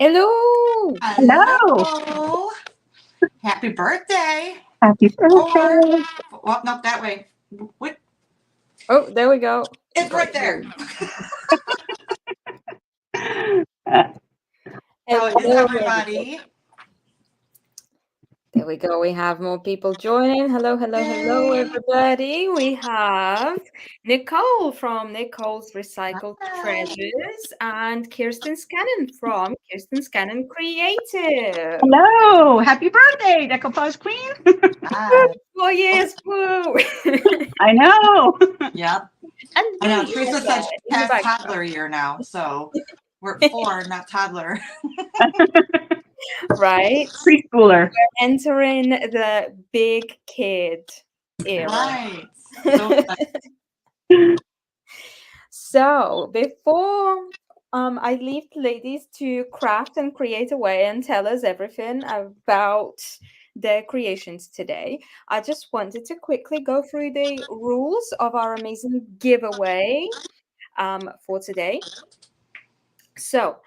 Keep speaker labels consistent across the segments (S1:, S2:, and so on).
S1: Hello.
S2: Hello.
S3: Hello. Happy birthday.
S2: Happy
S3: Or,
S2: birthday.
S3: well, no, that way. What?
S1: Oh, there we go.
S3: It's right there. How is
S1: Hello,
S3: everybody?
S1: There we go. We have more people joining. Hello,
S3: Yay.
S1: everybody. We have Nicole from Nicole's Recycled
S3: Hi.
S1: Treasures and Kirsten Scannon from Kirsten Scannon Creative.
S2: Hello. Happy birthday, Decoupage Queen.
S3: Hi.
S1: 4 years. Woo.
S2: I know.
S3: Yep.
S1: And
S3: I know.
S1: me
S3: Teresa
S1: as
S3: said
S1: well,
S3: she
S1: in the
S3: has
S1: background.
S3: toddler year now, so we're at 4, not toddler.
S1: Right.
S2: Preschooler.
S1: Entering the big kid era.
S3: Right. So excited.
S1: So before I leave the ladies to craft and create away and tell us everything about their creations today, I just wanted to quickly go through the rules of our amazing giveaway for today. So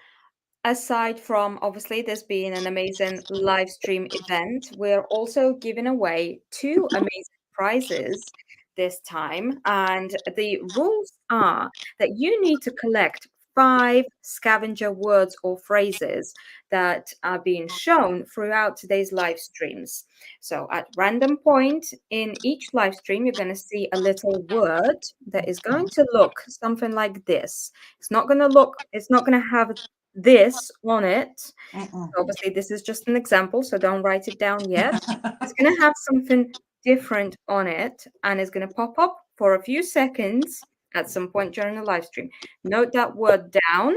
S1: aside from obviously this being an amazing live stream event, we're also giving away 2 amazing prizes this time. And the rules are that you need to collect 5 scavenger words or phrases that are being shown throughout today's live streams. So at random point in each live stream, you're going to see a little word that is going to look something like this. It's not going to have this on it. Obviously, this is just an example, so don't write it down yet. It's going to have something different on it, and it's going to pop up for a few seconds at some point during the live stream. Note that word down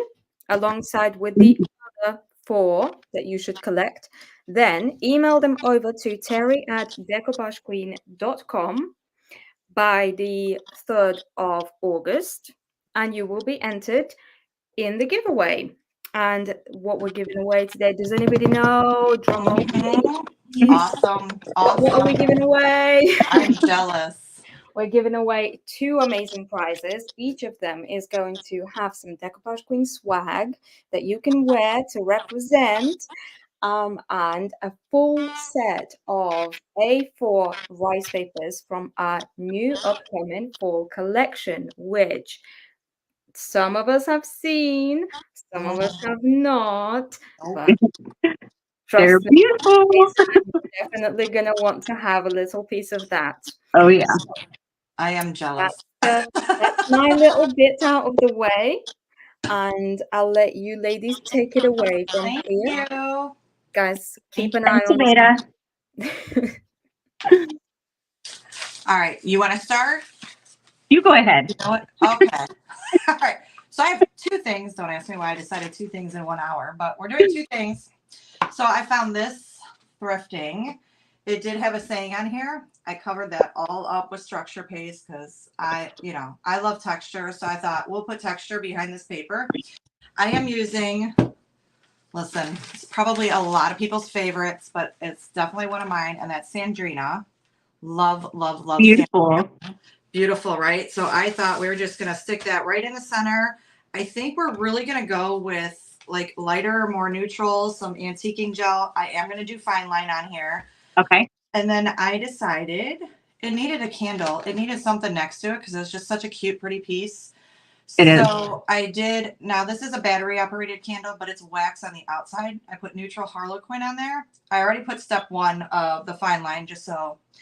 S1: alongside with the other 4 that you should collect. Then email them over to Teri@decoupagequeen.com by the 3rd of August, and you will be entered in the giveaway. And what we're giving away today, does anybody know? Drum roll, please.
S3: Awesome.
S1: What are we giving away?
S3: I'm jealous.
S1: We're giving away 2 amazing prizes. Each of them is going to have some Decoupage Queen swag that you can wear to represent, and a full set of A4 rice papers from our new upcoming fall collection, which some of us have seen, some of us have not, but
S2: They're
S1: trust me,
S2: beautiful.
S1: you're definitely going to want to have a little piece of that.
S2: Oh, yeah.
S3: I am jealous.
S1: That's my little bit out of the way, and I'll let you ladies take it away from
S3: Thank
S1: here.
S3: you.
S1: Guys, keep an eye
S2: Thanks,
S1: on
S2: Iveta.
S3: All right. You want to start?
S2: You go ahead.
S3: You know what? Okay. All right. So I have 2 things. Don't ask me why I decided 2 things in 1 hour, but we're doing 2 things. So I found this thrifting. It did have a saying on here. I covered that all up with structure paste because I love texture. So I thought we'll put texture behind this paper. I am using, listen, it's probably a lot of people's favorites, but it's definitely one of mine. And that's Ziedina. Love, love, love.
S2: Beautiful.
S3: Ziedina. Beautiful, right? So I thought we were just going to stick that right in the center. I think we're really going to go with like lighter, more neutral, some antiquing gel. I am going to do fine line on here.
S2: Okay.
S3: And then I decided it needed a candle. It needed something next to it because it's just such a cute, pretty piece.
S2: It is.
S3: So I did. Now this is a battery operated candle, but it's wax on the outside. I put neutral Harlequin on there. I already put step 1 of the fine line just so it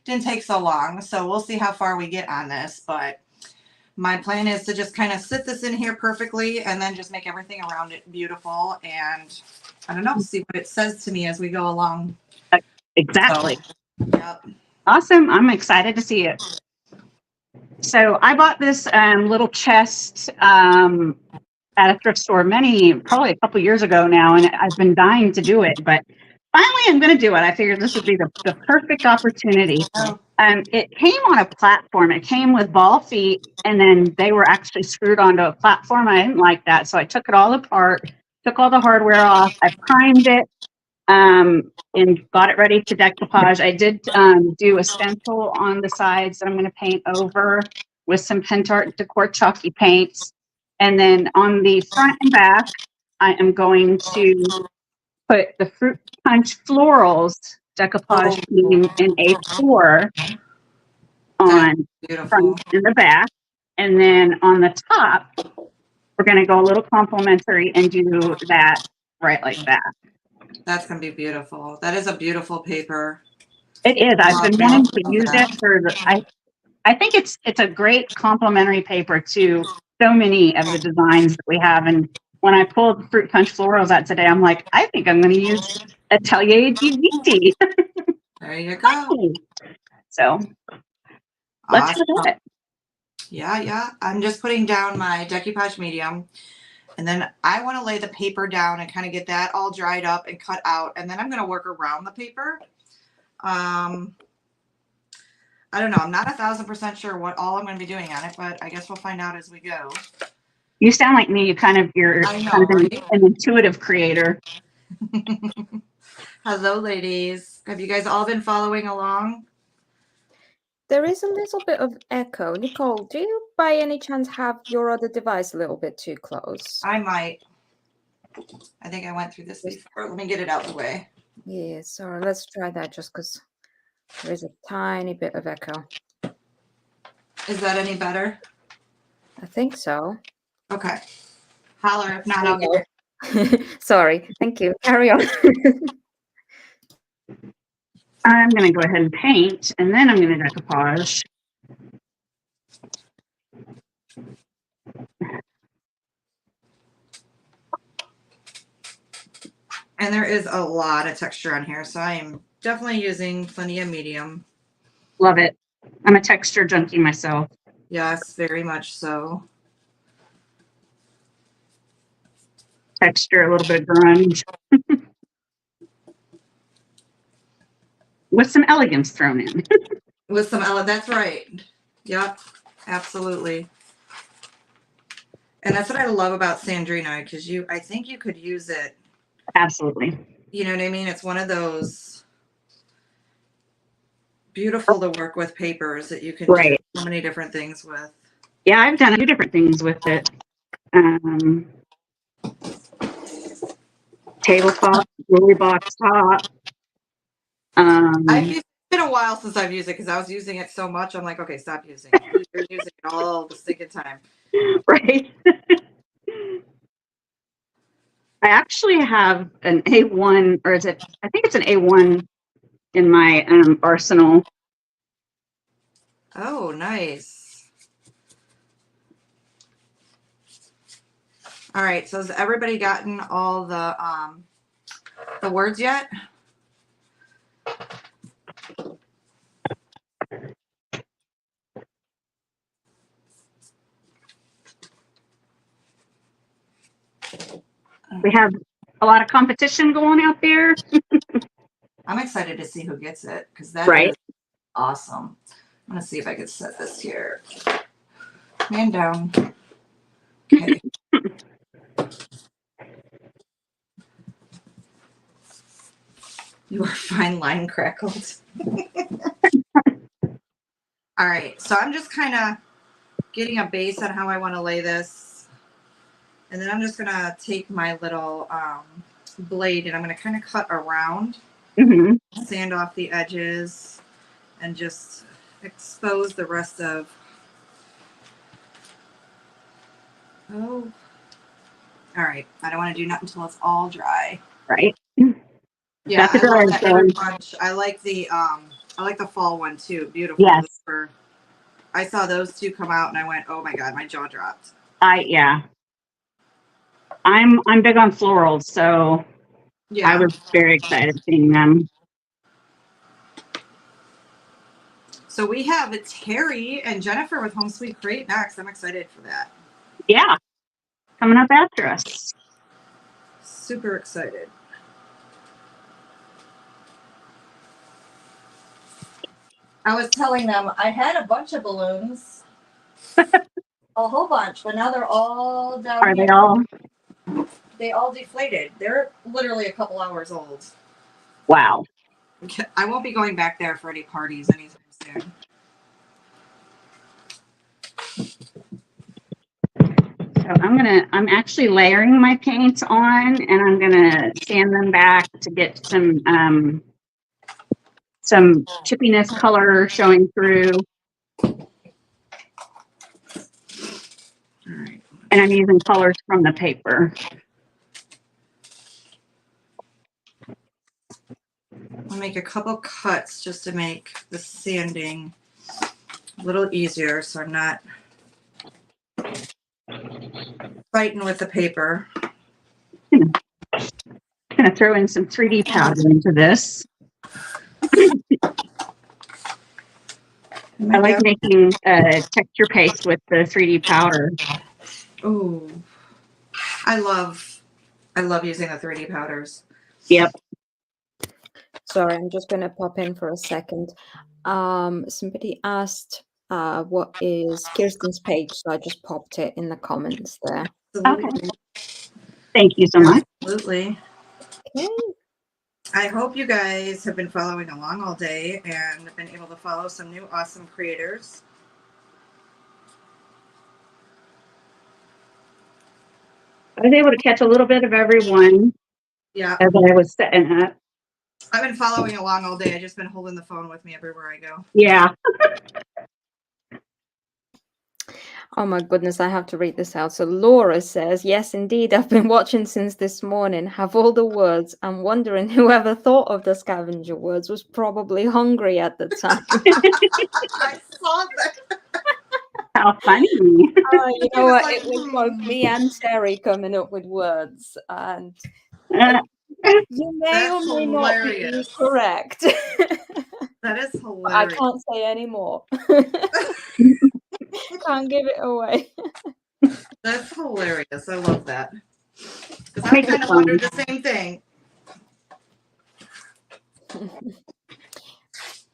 S3: didn't take so long. So we'll see how far we get on this. But my plan is to just kind of sit this in here perfectly and then just make everything around it beautiful. And I don't know, see what it says to me as we go along.
S2: Exactly.
S3: So, yep.
S2: Awesome. I'm excited to see it. So I bought this little chest at a thrift store probably a couple years ago now, and I've been dying to do it, but finally I'm going to do it. I figured this would be the perfect opportunity. It came on a platform. It came with ball feet, and then they were actually screwed onto a platform. I didn't like that, so I took it all apart, took all the hardware off. I primed it, and got it ready to decoupage. I did do a stencil on the sides that I'm going to paint over with some Pentart Decor chalky paints. And then on the front and back, I am going to put the Fruit Punch Florals Decoupage Queen in A4 on
S3: Beautiful.
S2: front and the back. And then on the top, we're going to go a little complimentary and do that right like that.
S3: That's going to be beautiful. That is a beautiful paper.
S2: It is. I've been wanting to
S3: Love
S2: use
S3: that.
S2: it for the, I think it's a great complimentary paper to so many of the designs that we have. And when I pulled Fruit Punch Florals out today, I'm like, I think I'm going to use Atelier DVT.
S3: There you go.
S2: So let's
S3: Awesome.
S2: do it.
S3: Yeah. I'm just putting down my decoupage medium. And then I want to lay the paper down and kind of get that all dried up and cut out. And then I'm going to work around the paper. I don't know. I'm not 1,000% sure what all I'm going to be doing on it, but I guess we'll find out as we go.
S2: You sound like me. You're
S3: I know,
S2: kind of
S3: right?
S2: an intuitive creator.
S3: Hello, ladies. Have you guys all been following along?
S1: There is a little bit of echo. Nicole, do you by any chance have your other device a little bit too close?
S3: I might. I think I went through this before. Let me get it out the way.
S1: Yeah, sorry. Let's try that just because there is a tiny bit of echo.
S3: Is that any better?
S1: I think so.
S3: Okay. Holler. If not, I'll get it.
S1: Sorry. Thank you. Carry on.
S2: I'm going to go ahead and paint, and then I'm going to decoupage.
S3: And there is a lot of texture on here, so I am definitely using plenty of medium.
S2: Love it. I'm a texture junkie myself.
S3: Yes, very much so.
S2: Texture, a little bit of grunge. With some elegance thrown in.
S3: With some, that's right. Yep, absolutely. And that's what I love about Sandrina, because I think you could use it.
S2: Absolutely.
S3: You know what I mean? It's one of those beautiful to work with papers that you can do so many different things with.
S2: Yeah, I've done a few different things with it. Tabletop, jewelry box top.
S3: It's been a while since I've used it because I was using it so much. I'm like, okay, stop using it. You're using it all the stinking time.
S2: Right. I actually have an A1, or I think it's an A1 in my arsenal.
S3: Oh, nice. All right. So has everybody gotten all the words yet?
S2: We have a lot of competition going out there.
S3: I'm excited to see who gets it because that is awesome. I'm going to see if I can set this here. Man down. Okay. Your fine line crackled. All right. So I'm just kind of getting a base on how I want to lay this. And then I'm just going to take my little blade and I'm going to kind of cut around, sand off the edges, and just expose the rest of. Oh. All right. I don't want to do nothing until it's all dry.
S2: Right.
S3: Yeah, I love that fruit punch. I like the fall one too. Beautiful.
S2: Yes.
S3: I saw those two come out and I went, oh my God, my jaw dropped.
S2: Yeah. I'm big on florals, so yeah. I was very excited seeing them.
S3: So we have Teri and Jennifer with Home Sweet Crate next. I'm excited for that.
S2: Yeah. Coming up after us.
S3: Super excited. I was telling them I had a bunch of balloons. A whole bunch, but now they're all down
S2: here.
S3: Are
S2: they all?
S3: They all deflated. They're literally a couple hours old.
S2: Wow.
S3: I won't be going back there for any parties anytime soon.
S2: So I'm I'm actually layering my paints on, and I'm gonna sand them back to get some chippiness color showing through.
S3: All right.
S2: And I'm using colors from the paper.
S3: I'll make a couple cuts just to make the sanding a little easier, so I'm not fighting with the paper.
S2: I'm gonna throw in some 3D powder into this. I like making texture paste with the 3D powder.
S3: Ooh, I love using the 3D powders.
S2: Yep.
S1: Sorry, I'm just going to pop in for a second. Somebody asked what is Kirsten's page, so I just popped it in the comments there.
S3: Absolutely.
S2: Okay. Thank you so much.
S3: Absolutely.
S1: Okay.
S3: I hope you guys have been following along all day and have been able to follow some new awesome creators.
S2: I was able to catch a little bit of everyone.
S3: Yeah.
S2: As I was setting up.
S3: I've been following along all day. I've just been holding the phone with me everywhere I go.
S2: Yeah.
S1: Oh my goodness, I have to read this out. So Laura says, yes, indeed, I've been watching since this morning, have all the words. I'm wondering whoever thought of the scavenger words was probably hungry at the time.
S3: I saw that.
S2: How funny.
S1: You know what?
S3: Like,
S1: It was both me and Teri coming up with words. And you may or
S3: That's
S1: may not be
S3: hilarious.
S1: correct.
S3: That is
S1: I
S3: hilarious.
S1: can't say any more. Can't give it away.
S3: That's hilarious. I love that. Because I
S2: Make it
S3: kind of
S2: fun.
S3: wondered the same thing.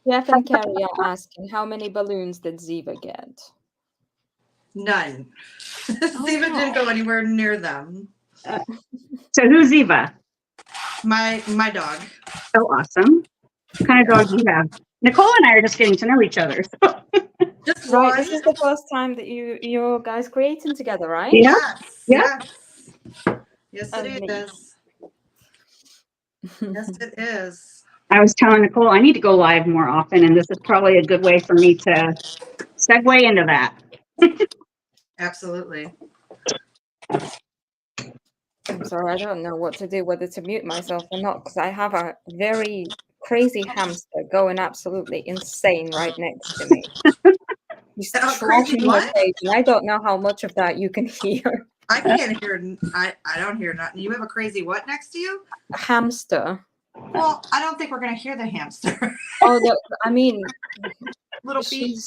S1: Jeff and Carrie are asking, how many balloons did Ziva get?
S3: None. Ziva didn't go anywhere near them.
S2: So who's Eva?
S3: My dog.
S2: Oh, awesome. What kind of dog do you have? Nicole and I are just getting to know each other. So.
S3: Just
S1: Right,
S3: one.
S1: this is the first time that you guys creating together, right?
S2: Yeah.
S3: Yes.
S2: Yeah.
S3: Yes,
S1: And
S3: it
S1: me.
S3: is. Yes, it is.
S2: I was telling Nicole I need to go live more often, and this is probably a good way for me to segue into that.
S3: Absolutely.
S1: I'm sorry, I don't know what to do, whether to mute myself or not, because I have a very crazy hamster going absolutely insane right next to me. He's
S3: Crazy
S1: trashing her
S3: what?
S1: cage, and I don't know how much of that you can hear.
S3: I can't hear. I don't hear nothing. You have a crazy what next to you?
S1: A hamster.
S3: Well, I don't think we're gonna hear the hamster.
S1: Oh, I mean,
S3: Little feet.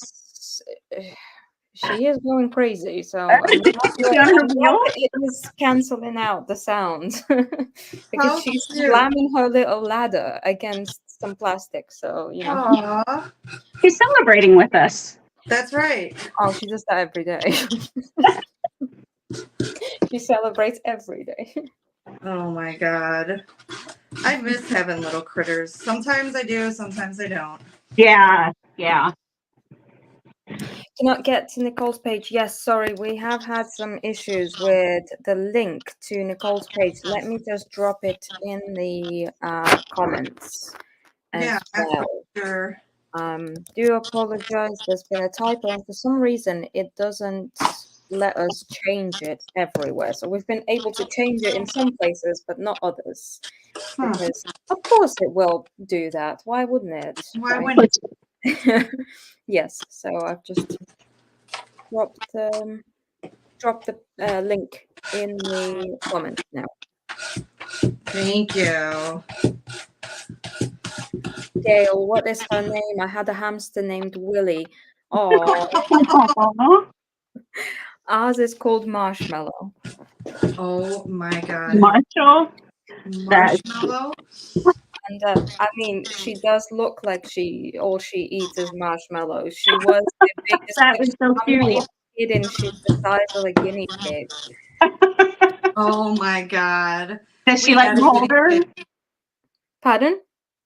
S1: she is going crazy, so I'm glad that it is canceling out the sound because she's slamming her little ladder against some plastic. So you know,
S3: Aww.
S2: She's celebrating with us.
S3: That's right.
S1: oh, she does that every day. She celebrates every day.
S3: Oh my god. I miss having little critters. Sometimes I do, sometimes I don't.
S2: Yeah, yeah.
S1: Cannot get to Nicole's page. Yes, sorry, we have had some issues with the link to Nicole's page. Let me just drop it in the comments as well.
S3: Sure.
S1: Do apologize. There's been a typo, and for some reason, it doesn't let us change it everywhere. So we've been able to change it in some places, but not others. Because of course it will do that. Why wouldn't it?
S3: Why wouldn't
S1: it? Yes. So I've just dropped the link in the comments now.
S3: Thank you.
S1: Gail, what is her name? I had a hamster named Willie. Oh. Ours is called Marshmallow.
S3: Oh my god.
S2: Marshmallow.
S1: And I mean, she does look like all she eats is marshmallows. She was the biggest.
S2: That was so cute.
S1: Kidding, she's the size of a guinea pig.
S3: Oh my god.
S2: Does she let you hold her?
S1: Pardon?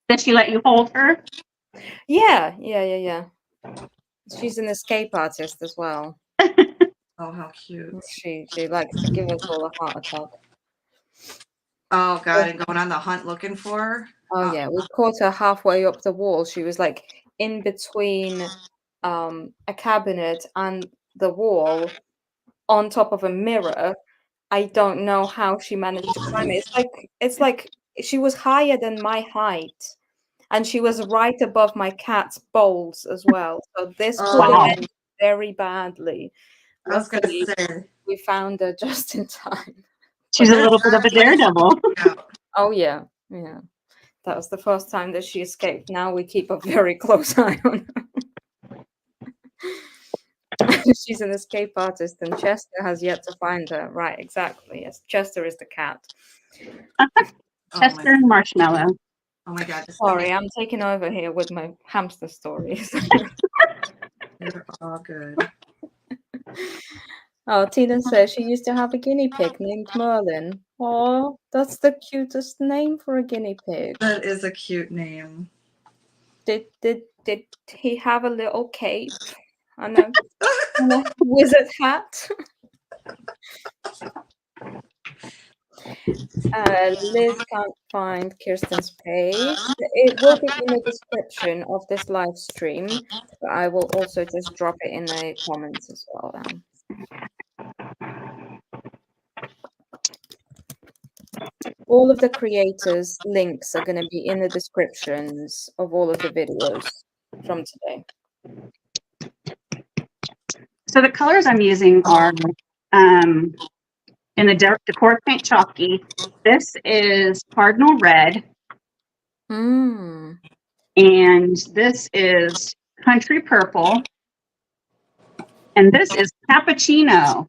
S2: Does she let you hold her?
S1: Yeah. She's an escape artist as well.
S3: Oh, how cute.
S1: She likes to give us all a heart attack.
S3: Oh God, and going on the hunt looking for her.
S1: Oh yeah, we caught her halfway up the wall. She was like in between a cabinet and the wall on top of a mirror. I don't know how she managed to climb it. It's like she was higher than my height. And she was right above my cat's bowls as well. So this could have
S2: Wow.
S1: ended very badly.
S3: I was gonna
S1: Luckily,
S3: say.
S1: we found her just in time.
S2: She's a little bit of a daredevil.
S1: Oh yeah, yeah. That was the first time that she escaped. Now we keep a very close eye on her. She's an escape artist, and Chester has yet to find her. Right, exactly. Yes, Chester is the cat.
S2: Chester and Marshmallow.
S3: Oh my God.
S1: Sorry, I'm taking over here with my hamster stories.
S3: You're all good.
S1: Oh, Tina says she used to have a guinea pig named Merlin. Oh, that's the cutest name for a guinea pig.
S3: That is a cute name.
S1: Did he have a little cape and a wizard hat? Liz can't find Kirsten's page. It will be in the description of this live stream, but I will also just drop it in the comments as well. All of the creators' links are going to be in the descriptions of all of the videos from today.
S2: So the colors I'm using are in the Decor Paint Chalky. This is Cardinal Red.
S1: Mm.
S2: And this is Country Purple. And this is Cappuccino.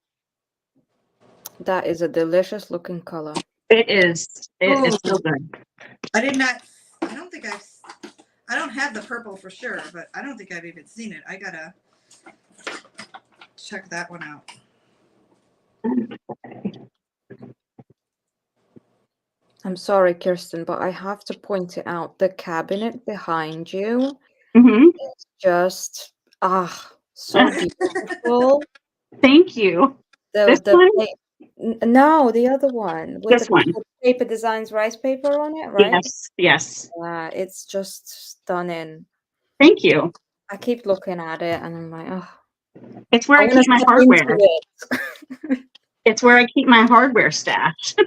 S1: That is a delicious looking color.
S2: It is. It is so good.
S3: I don't have the purple for sure, but I don't think I've even seen it. I gotta check that one out.
S1: I'm sorry, Kirsten, but I have to point it out. The cabinet behind you is just so beautiful.
S2: Thank you. This one?
S1: No, the other one with
S2: This one.
S1: the paper designs rice paper on it, right?
S2: Yes.
S1: It's just stunning.
S2: Thank you.
S1: I keep looking at it and I'm like, oh.
S2: It's where I keep my hardware.
S1: It.
S2: It's where I keep my hardware stashed.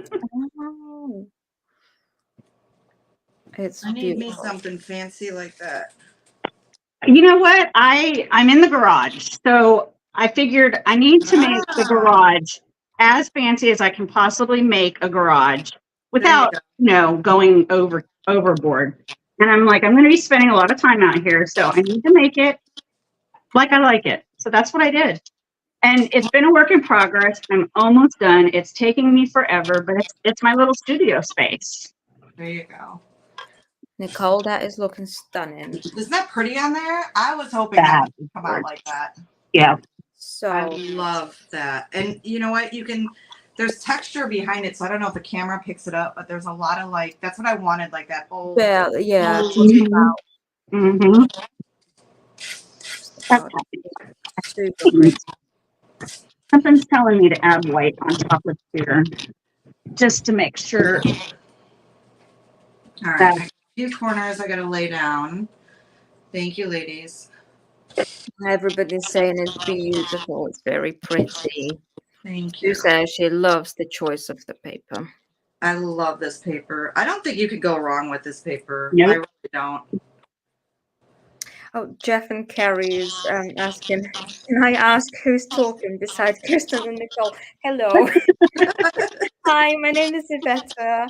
S1: Oh.
S3: I need me something fancy like that.
S2: You know what? I'm in the garage, so I figured I need to make the garage as fancy as I can possibly make a garage without, going overboard. And I'm like, I'm going to be spending a lot of time out here, so I need to make it like I like it. So that's what I did. And it's been a work in progress. I'm almost done. It's taking me forever, but it's my little studio space.
S3: There you go.
S1: Nicole, that is looking stunning.
S3: Isn't that pretty on there? I was hoping that would come out like that.
S2: Yeah.
S1: So
S3: I love that. And you know what? There's texture behind it, so I don't know if the camera picks it up, but there's a lot of that's what I wanted, like that old.
S1: Yeah.
S2: Mm-hmm. Something's telling me to add white on top of here, just to make sure.
S3: All right, a few corners I got to lay down. Thank you, ladies.
S1: Everybody's saying it's beautiful. It's very pretty.
S3: Thank you.
S1: She says she loves the choice of the paper.
S3: I love this paper. I don't think you could go wrong with this paper.
S2: Nope.
S3: I really don't.
S1: Oh, Jeff and Carrie is asking, can I ask who's talking besides Kirsten and Nicole? Hello. Hi, my name is Iveta.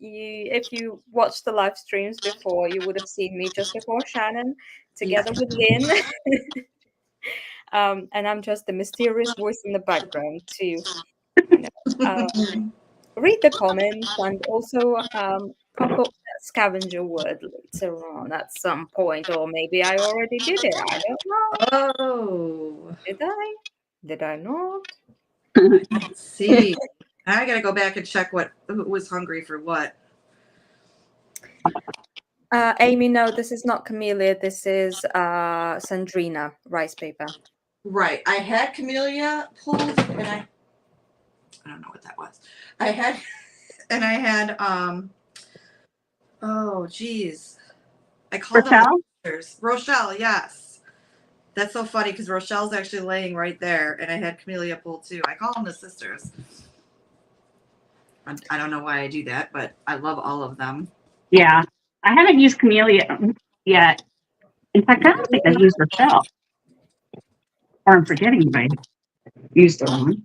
S1: If you watched the live streams before, you would have seen me just before Shannon, together with Lynn. And I'm just the mysterious voice in the background to read the comments and also pop up that scavenger word later on at some point, or maybe I already did it. I don't know.
S3: Oh.
S1: Did I? Did I not?
S3: Let's see. I got to go back and check who was hungry for what.
S1: Amy, no, this is not Camellia. This is Sandrina rice paper.
S3: Right. I had camellia pulled, and I don't know what that was. I had oh geez. I called them
S2: Rochelle?
S3: sisters. Rochelle, yes. That's so funny because Rochelle's actually laying right there, and I had camellia pulled too. I call them the sisters. I don't know why I do that, but I love all of them.
S2: Yeah. I haven't used Camellia yet. In fact, I don't think I've used Rochelle. Or I'm forgetting if I used her one.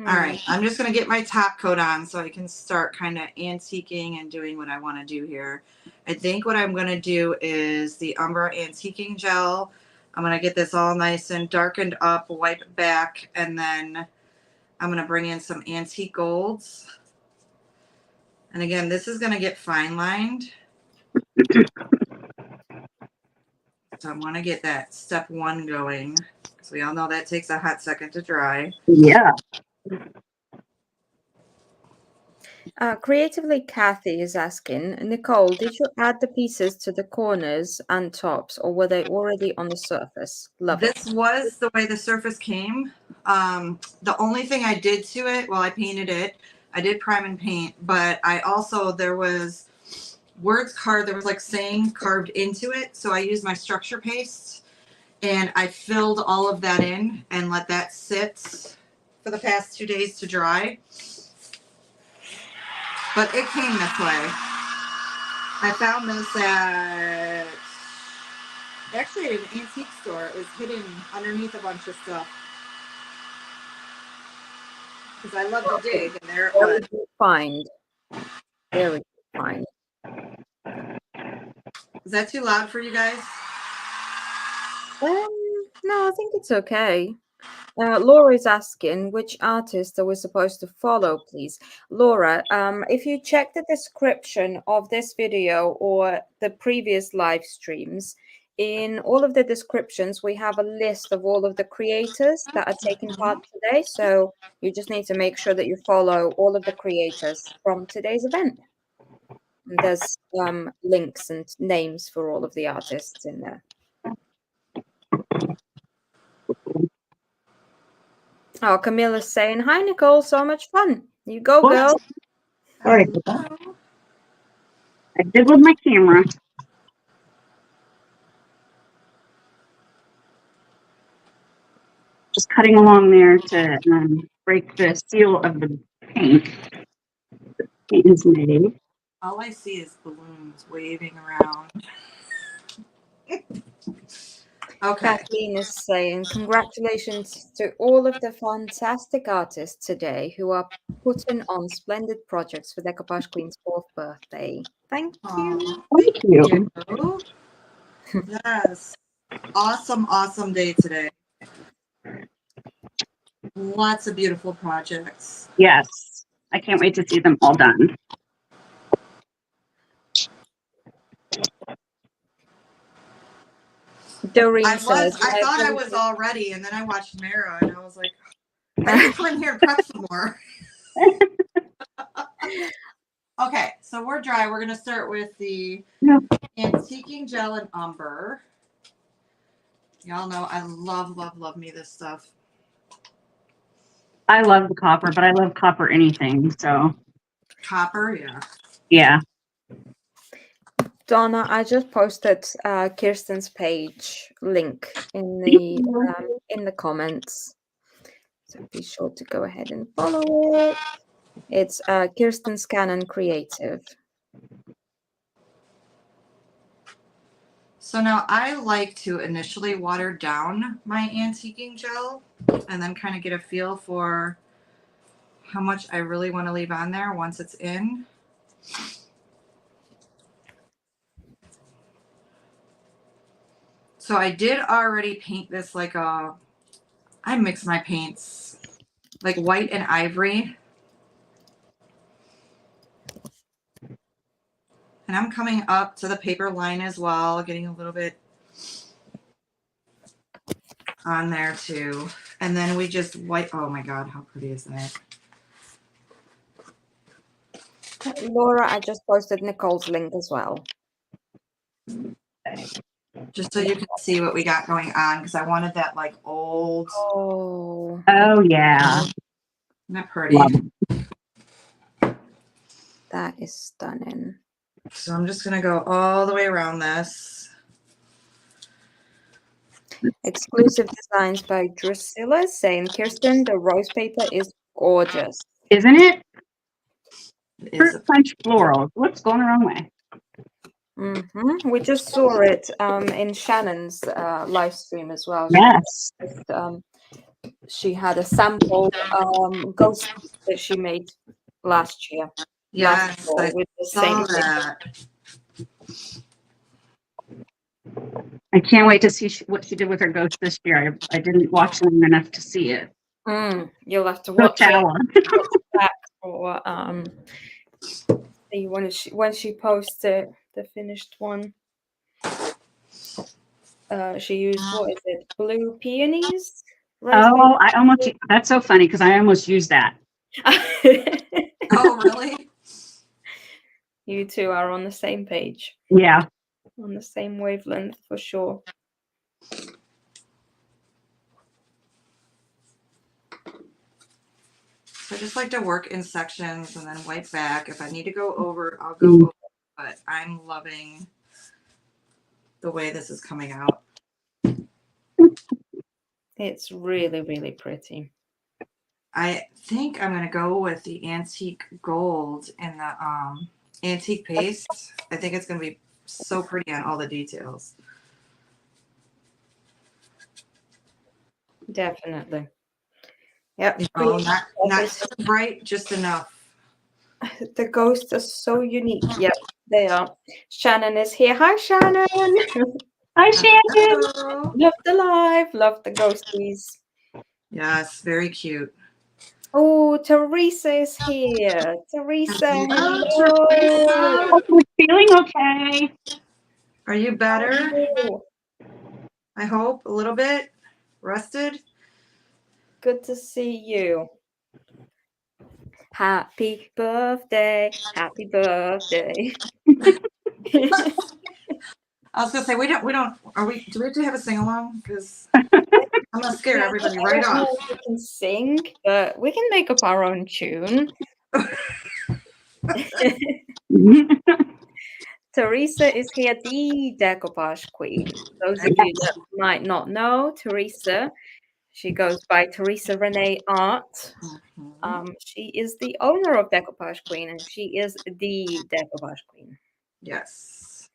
S3: All right, I'm just going to get my top coat on so I can start kind of antiquing and doing what I want to do here. I think what I'm going to do is the Umbra Antiquing Gel. I'm going to get this all nice and darkened up, wipe it back, and then I'm going to bring in some antique golds. And again, this is going to get fine lined. So I want to get that step 1 going. So we all know that takes a hot second to dry.
S2: Yeah.
S1: Creatively, Kathy is asking, Nicole, did you add the pieces to the corners and tops, or were they already on the surface? Love it.
S3: This was the way the surface came. The only thing I did to it, well, I painted it. I did prime and paint, but I also, there was words carved, there was like saying carved into it. So I used my structure paste and I filled all of that in and let that sit for the past 2 days to dry. But it came this way. I found this at actually an antique store. It was hidden underneath a bunch of stuff. Because I love to dig, and there it
S1: Very
S3: was.
S1: good find. Very good find.
S3: Is that too loud for you guys?
S1: No, I think it's okay. Laura is asking, which artist are we supposed to follow, please? Laura, if you check the description of this video or the previous live streams, in all of the descriptions, we have a list of all of the creators that are taking part today. So you just need to make sure that you follow all of the creators from today's event. And there's links and names for all of the artists in there. Oh, Camilla's saying, hi, Nicole, so much fun. You go, girl.
S2: Sorry about that. I did with my camera. Just cutting along there to break the seal of the paint. The paint is made.
S3: All I see is balloons waving around. Okay.
S1: Kathleen is saying, congratulations to all of the fantastic artists today who are putting on splendid projects for Decoupage Queen's 4th birthday. Thank you.
S2: Thank you.
S3: Yes. Awesome, awesome day today. Lots of beautiful projects.
S2: Yes. I can't wait to see them all done.
S1: Doreen says,
S3: I thought I was all ready, and then I watched Mara, and I was like, I need to come in here and prep some more. Okay, so we're dry. We're going to start with the Antiquing Gel and Umber. Y'all know I love, love, love me this stuff.
S2: I love the copper, but I love copper anything, so.
S3: Copper, yeah.
S2: Yeah.
S1: Donna, I just posted Kirsten's page link in the comments. So be sure to go ahead and follow it. It's Kirsten Scannon Creative.
S3: So now I like to initially water down my antiquing gel and then kind of get a feel for how much I really want to leave on there once it's in. So I did already paint this like I mix my paints like white and ivory. And I'm coming up to the paper line as well, getting a little bit on there too. And then we just white, oh my God, how pretty is that?
S1: Laura, I just posted Nicole's link as well.
S2: Okay.
S3: just so you can see what we got going on, because I wanted that like old.
S1: Oh,
S2: Oh, yeah.
S3: Isn't that pretty?
S2: Love it.
S1: that is stunning.
S3: So I'm just gonna go all the way around this.
S1: Exclusive designs by Drusilla saying, Kirsten, the rose paper is gorgeous.
S2: Isn't it?
S3: It is
S2: Fruit punch floral. What's going the wrong way?
S1: We just saw it in Shannon's live stream as well.
S2: Yes.
S1: She had a sample ghost that she made last year.
S3: yes,
S1: fall
S3: I
S1: with the
S3: saw
S1: same thing.
S3: that.
S2: I can't wait to see what she did with her ghost this year. I didn't watch long enough to see it.
S1: You'll have to
S2: Go
S1: watch it
S2: shower.
S1: back for see when she posts it, the finished one. She used, what is it, blue peonies?
S2: Oh, I almost, that's so funny because I almost used that.
S3: Oh, really?
S1: You two are on the same page.
S2: Yeah.
S1: On the same wavelength for sure.
S3: So I just like to work in sections and then wipe back. If I need to go over, I'll go over. But I'm loving the way this is coming out.
S1: It's really, really pretty.
S3: I think I'm gonna go with the antique gold and the antique paste. I think it's gonna be so pretty on all the details.
S1: Definitely. Yep.
S3: Not so bright, just enough.
S1: The ghosts are so unique. Yep, they are. Shannon is here. Hi, Shannon.
S2: Hi, Shannon.
S3: Hello.
S1: Love the live. Love the ghosties.
S3: Yes, very cute.
S1: Oh, Teresa is here. Teresa, hello.
S3: Teresa.
S2: Hope you're feeling okay.
S3: Are you better?
S1: Hello.
S3: I hope a little bit. Rested.
S1: Good to see you. Happy birthday. Happy birthday.
S3: I was gonna say we don't do we have to have a sing along? Because I'm gonna scare everybody right
S1: I don't know
S3: off.
S1: if we can sing, but we can make up our own tune. Teresa is here, the Decoupage Queen. Those of you that might not know, Teresa, she goes by Teresa Rene Art. She is the owner of Decoupage Queen, and she is the Decoupage Queen.
S3: Yes.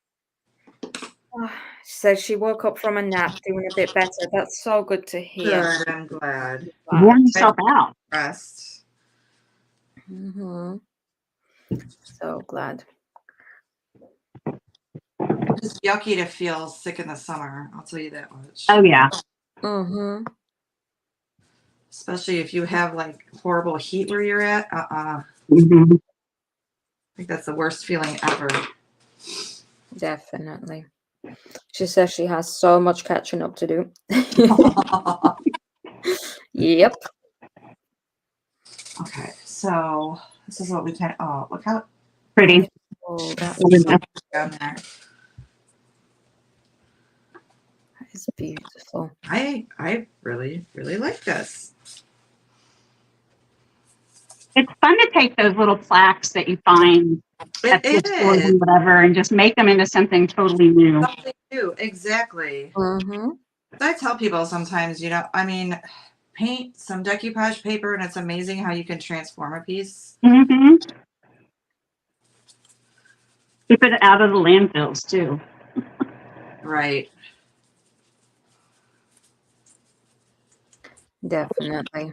S1: She says she woke up from a nap feeling a bit better. That's so good to hear.
S3: Good. I'm glad.
S2: Warm yourself out.
S3: Rest.
S1: So glad.
S3: It's yucky to feel sick in the summer. I'll tell you that much.
S2: Oh, yeah.
S3: Especially if you have like horrible heat where you're at. I think that's the worst feeling ever.
S1: Definitely. She says she has so much catching up to do. Yep.
S3: Okay, so this is what we can. Oh, look how
S2: Pretty.
S1: Oh, that
S3: down there.
S1: is beautiful.
S3: I really like this.
S2: It's fun to take those little plaques that you find at the store and whatever and just make them into something totally new.
S3: Something new, exactly. I tell people sometimes, I mean, paint some decoupage paper and it's amazing how you can transform a piece.
S2: Keep it out of the landfills too.
S3: Right.
S1: Definitely.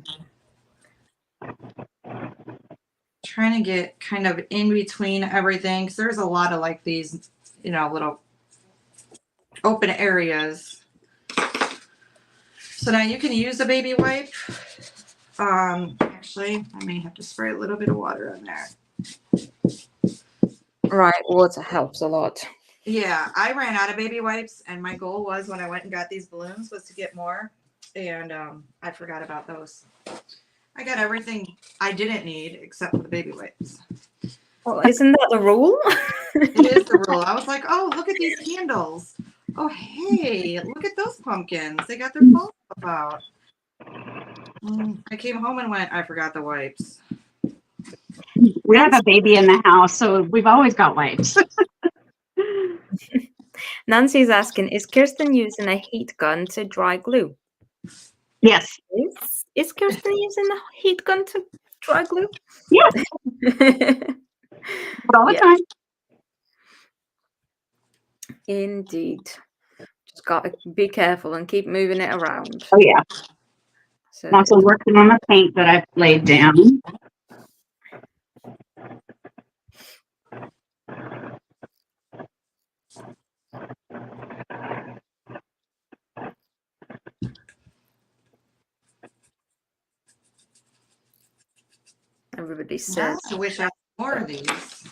S3: Trying to get kind of in between everything because there's a lot of like these, little open areas. So now you can use a baby wipe. Actually, I may have to spray a little bit of water on there.
S1: Right, water helps a lot.
S3: Yeah, I ran out of baby wipes, and my goal was when I went and got these balloons was to get more, and I forgot about those. I got everything I didn't need except for the baby wipes.
S1: Well, isn't that the rule?
S3: It is the rule. I was like, oh, look at these candles. Oh, hey, look at those pumpkins. They got their fall stuff out. I came home and went, I forgot the wipes.
S2: We have a baby in the house, so we've always got wipes.
S1: Nancy's asking, is Kirsten using a heat gun to dry glue?
S2: Yes.
S1: Is Kirsten using a heat gun to dry glue?
S2: Yes. All the
S1: Yeah.
S2: time.
S1: Indeed. Just got to be careful and keep moving it around.
S2: Oh, yeah.
S1: So
S2: I'm also working on the paint that I've laid down.
S1: everybody says.
S3: I wish I had more of these.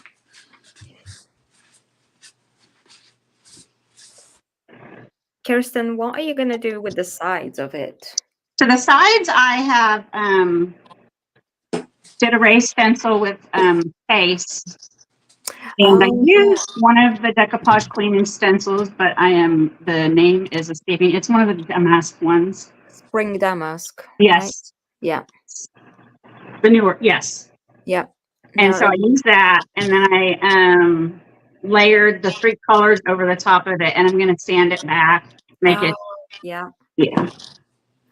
S1: Kirsten, what are you going to do with the sides of it?
S2: To the sides, I have did a raised stencil with face. And I used one of the Decoupage Queen stencils, but the name is escaping. It's one of the damask ones.
S1: Spring damask.
S2: Yes.
S1: Right? Yeah.
S2: The newer, yes.
S1: Yeah.
S2: And so I used that, and then I layered the 3 colors over the top of it, and I'm going to sand it back, make it.
S1: Yeah.
S2: Yeah.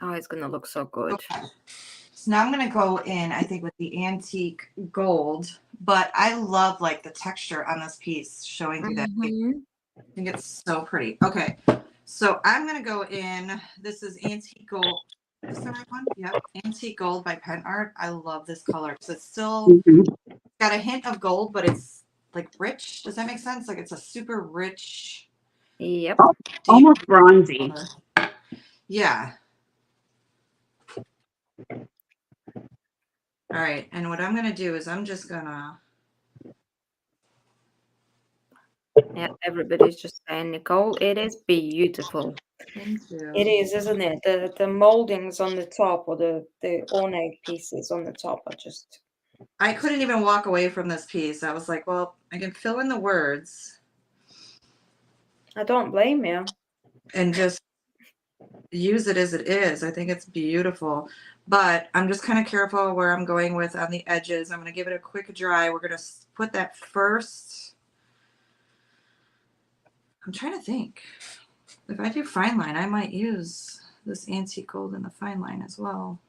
S1: Oh, it's going to look so good.
S3: Okay. So now I'm going to go in, I think, with the antique gold, but I love like the texture on this piece showing through that paper. I think it's so pretty. Okay. So I'm going to go in. This is antique gold. Is that the right one? Yep. Antique gold by Pen Art. I love this color because it's still got a hint of gold, but it's like rich. Does that make sense? Like it's a super rich.
S1: Yep.
S2: Almost bronzy.
S3: Color. Yeah. All right. And what I'm going to do is I'm just going to.
S1: Yeah, everybody's just saying, Nicole, it is beautiful.
S3: Thank you.
S1: It is, isn't it? The moldings on the top, or the ornate pieces on the top are just.
S3: I couldn't even walk away from this piece. I was like, well, I can fill in the words.
S1: I don't blame you.
S3: And just use it as it is. I think it's beautiful. But I'm just kind of careful where I'm going with on the edges. I'm going to give it a quick dry. We're going to put that first. I'm trying to think. If I do fine line, I might use this antique gold in the fine line as well.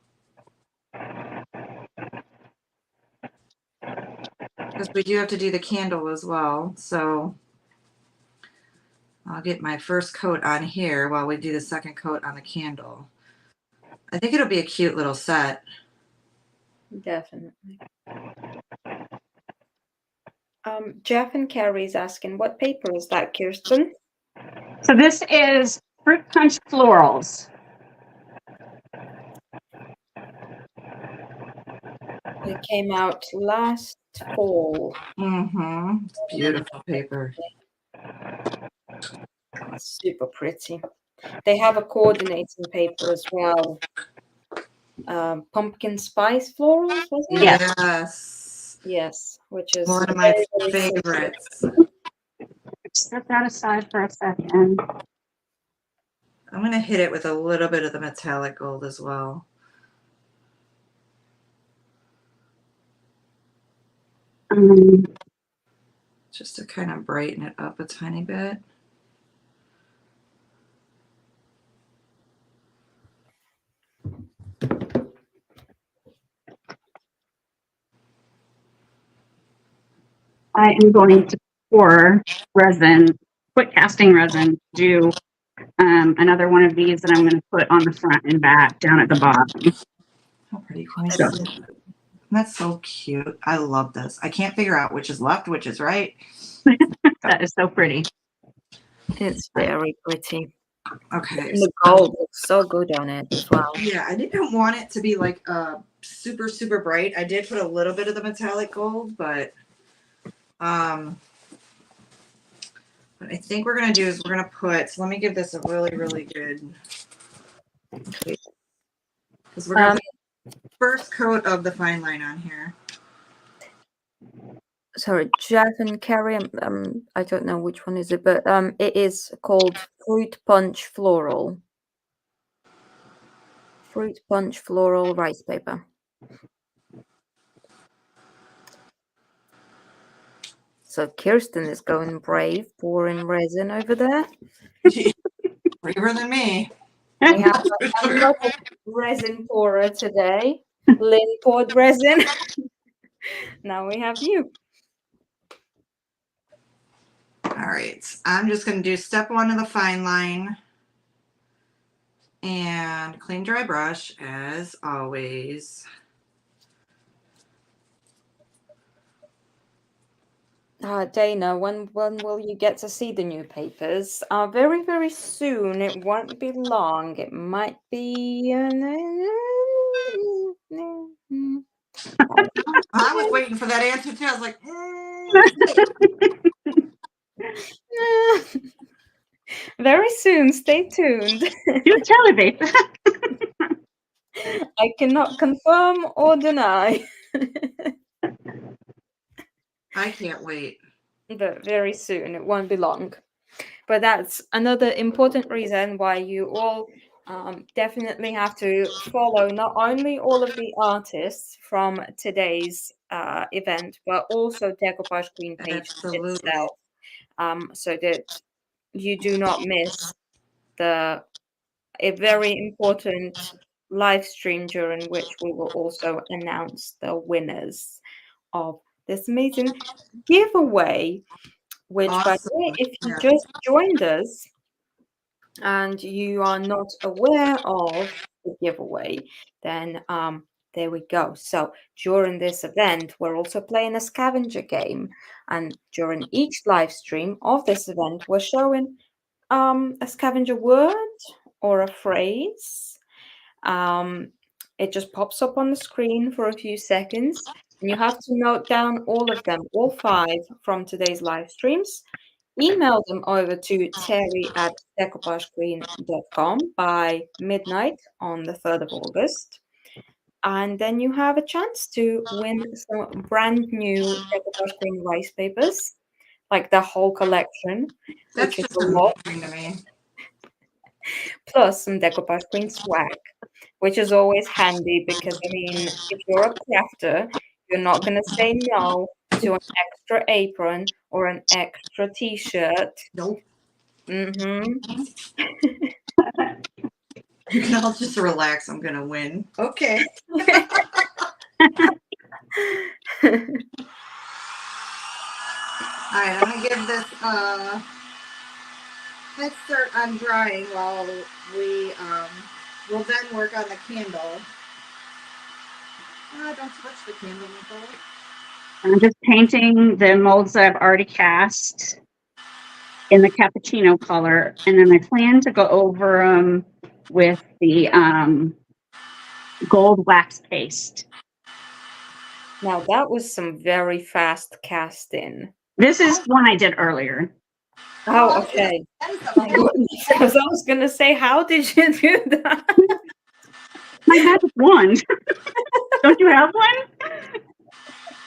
S3: Because we do have to do the candle as well. So I'll get my first coat on here while we do the second coat on the candle. I think it'll be a cute little set.
S1: Definitely. Jeff and Carrie's asking, what paper is that, Kirsten?
S2: So this is Fruit Punch Florals.
S1: It came out last fall.
S3: It's beautiful paper.
S1: It's super pretty. They have a coordinating paper as well. Pumpkin spice florals, was it?
S3: Yes.
S1: Yes, which is
S3: One of my
S1: very
S3: favorites.
S2: Set that aside for a second.
S3: I'm going to hit it with a little bit of the metallic gold as well. Just to kind of brighten it up a tiny bit.
S2: I am going to pour resin, quick casting resin, do another one of these that I'm going to put on the front and back down at the bottom.
S3: How pretty. That's so cute. I love this. I can't figure out which is left, which is right.
S2: That is so pretty.
S1: It's very pretty.
S3: Okay.
S1: And the gold looks so good on it as well.
S3: Yeah, I didn't want it to be like super, super bright. I did put a little bit of the metallic gold, but what I think we're going to do is we're going to put, so let me give this a really, really good, because we're going to put the first coat of the fine line on here.
S1: sorry, Jeff and Carrie. I don't know which one is it, but it is called Fruit Punch Floral. Fruit Punch Floral rice paper. So Kirsten is going brave, pouring resin over there.
S3: Braver than me.
S1: We have another resin pourer today. Lynn poured resin. Now we have you.
S3: All right. I'm just going to do step 1 of the fine line. And clean dry brush as always.
S1: Dana, when will you get to see the new papers? Very, very soon. It won't be long. It might be.
S3: I was waiting for that answer too. I was like,
S1: very soon. Stay tuned.
S2: Do tell Iveta.
S1: I cannot confirm or deny.
S3: I can't wait.
S1: But very soon. It won't be long. But that's another important reason why you all definitely have to follow not only all of the artists from today's event, but also Decoupage Queen page
S3: Absolutely.
S1: itself, so that you do not miss a very important live stream during which we will also announce the winners of this amazing giveaway. Which, by the way, if you just joined us and you are not aware of the giveaway, then there we go. So during this event, we're also playing a scavenger game, and during each live stream of this event, we're showing a scavenger word or a phrase. It just pops up on the screen for a few seconds, and you have to note down all of them, all 5 from today's live streams. Email them over to Teri@decoupagequeen.com by midnight on the 3rd of August. And then you have a chance to win some brand new Decoupage Queen rice papers, like the whole collection,
S3: That's
S1: which is
S3: just
S1: a lot,
S3: amazing to me.
S1: plus some Decoupage Queen swag, which is always handy because, I mean, if you're a crafter, you're not going to say no to an extra apron or an extra t-shirt.
S3: Nope.
S1: Mm-hmm.
S3: You can all just relax. I'm going to win. Okay. All right. I'm going to give this let's start on drying while we will then work on the candle. Don't touch the candle, Nicole.
S2: I'm just painting the molds that I've already cast in the cappuccino color, and then I plan to go over them with the gold wax paste.
S1: Now that was some very fast casting.
S2: This is one I did earlier.
S1: Oh, okay.
S3: That is
S1: Because I was gonna say, how did you do that?
S2: My magic wand. Don't you have one?
S3: I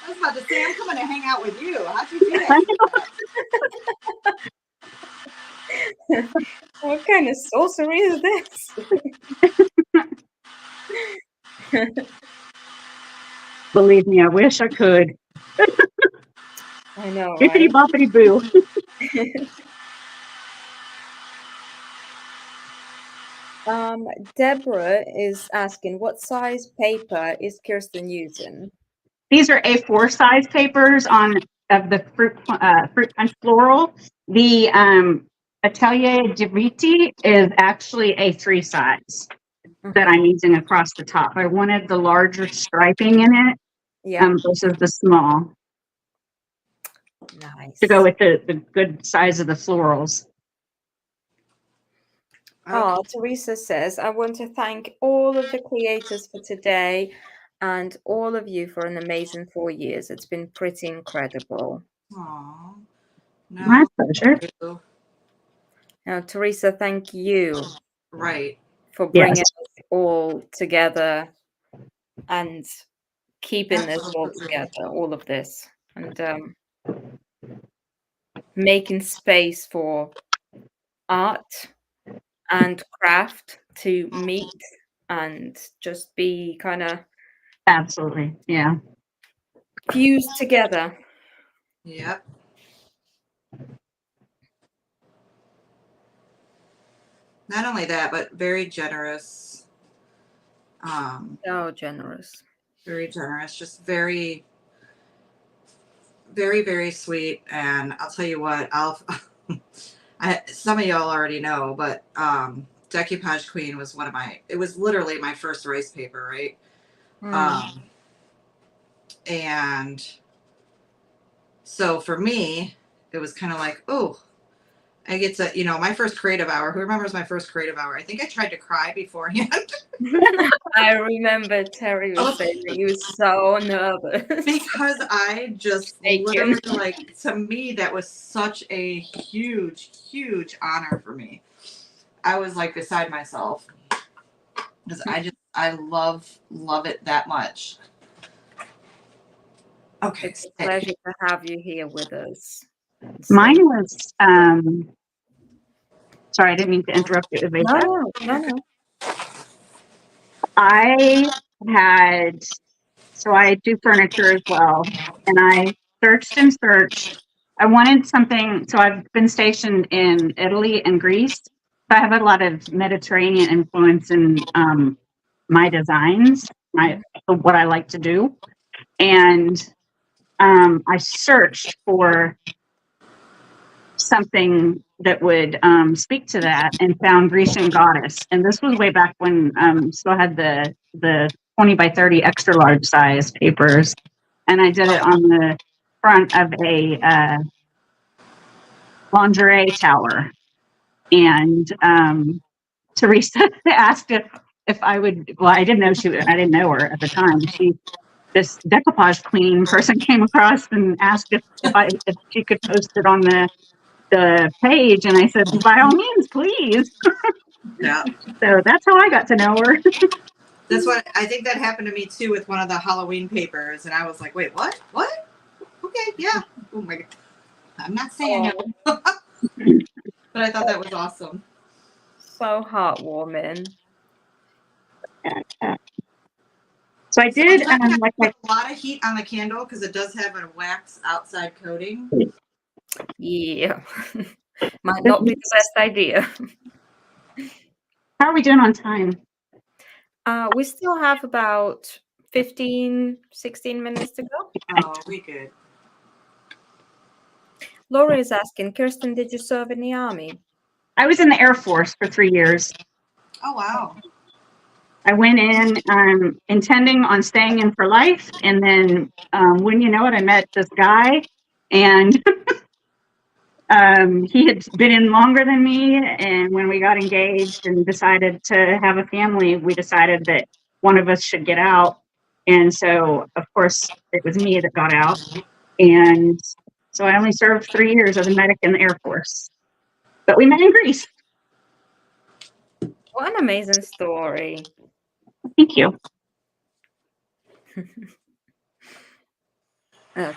S3: was about to say, I'm coming to hang out with you. How'd you do that?
S1: What kind of sorcery is this?
S2: Believe me, I wish I could.
S1: I know,
S2: Bippity
S1: right?
S2: boppity boo.
S1: Deborah is asking, what size paper is Kirsten using?
S2: These are A4 size papers of the fruit punch floral. The Atelier de Viti is actually A3 size that I'm using across the top. I wanted the larger striping in it versus the small.
S1: Nice.
S2: To go with the good size of the florals.
S1: Oh, Teresa says, I want to thank all of the creators for today and all of you for an amazing 4 years. It's been pretty incredible.
S3: Aww. No,
S2: My pleasure.
S1: Now, Teresa, thank you.
S3: Right.
S1: For bringing us all together and keeping this all together, all of this. and making space for art and craft to meet and just be kind of
S2: Absolutely. Yeah.
S1: fused together.
S3: Yep. Not only that, but very generous.
S1: So generous.
S3: Very generous. Just very, very, very sweet. And I'll tell you what, some of y'all already know, but Decoupage Queen was it was literally my first rice paper, right? And so for me, it was kind of like, oh, I get to, my first creative hour. Who remembers my first creative hour? I think I tried to cry beforehand.
S1: I remember Teri was saying that you were so nervous.
S3: Because I just literally, like, to me, that was such a huge, huge honor for me. I was like beside myself because I love it that much. Okay.
S1: It's a pleasure to have you here with us.
S2: Mine was, sorry, I didn't mean to interrupt you, Iveta.
S1: No.
S2: I do furniture as well, and I searched and searched. I wanted something, so I've been stationed in Italy and Greece. So I have a lot of Mediterranean influence in my designs, what I like to do. And I searched for something that would speak to that and found Grecian goddess. And this was way back when still had the 20 by 30 extra large size papers. And I did it on the front of a lingerie tower. And Teresa asked if I would, well, I didn't know her at the time. This Decoupage Queen person came across and asked if she could post it on the page, and I said, by all means, please.
S3: Yeah.
S2: So that's how I got to know her.
S3: That's what I think that happened to me too with one of the Halloween papers, and I was like, wait, what? Okay, yeah. Oh my god. I'm not saying it. But I thought that was awesome.
S1: So heartwarming.
S2: So I did
S3: like a lot of heat on the candle because it does have a wax outside coating.
S1: Yeah. Might not be the best idea.
S2: How are we doing on time?
S1: We still have about 15, 16 minutes to go.
S3: Oh, we good.
S1: Laura is asking, Kirsten, did you serve in the army?
S2: I was in the Air Force for 3 years.
S3: Oh, wow.
S2: I went in intending on staying in for life. And then when you know it, I met this guy, and he had been in longer than me. And when we got engaged and decided to have a family, we decided that one of us should get out. And so, of course, it was me that got out. And so I only served 3 years as a medic in the Air Force. But we met in Greece.
S1: What an amazing story.
S2: Thank you.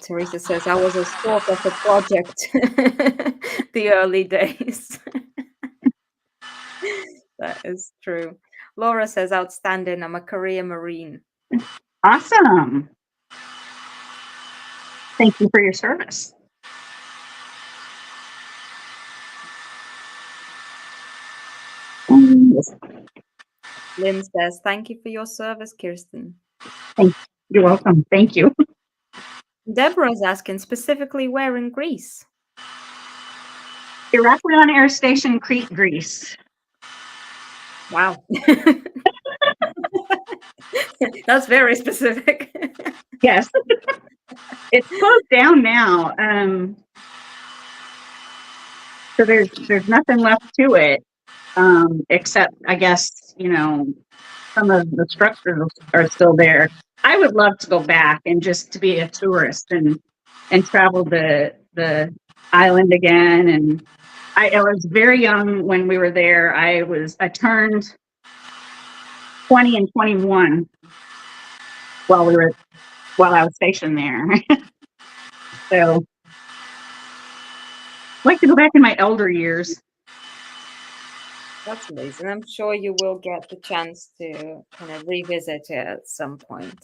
S1: Teresa says, I was a stalk of the project the early days. That is true. Laura says, outstanding. I'm a career Marine.
S2: Awesome. Thank you for your service.
S1: Lynn says, thank you for your service, Kirsten.
S2: You're welcome. Thank you.
S1: Deborah is asking, specifically where in Greece?
S2: Heraklion Air Station, Crete, Greece.
S1: Wow. That's very specific.
S2: Yes. It's closed down now. So there's nothing left to it, except, I guess, some of the structures are still there. I would love to go back and just to be a tourist and travel the island again. And I was very young when we were there. I turned 20 and 21 while I was stationed there. So I'd like to go back in my elder years.
S1: That's amazing. I'm sure you will get the chance to kind of revisit it at some point.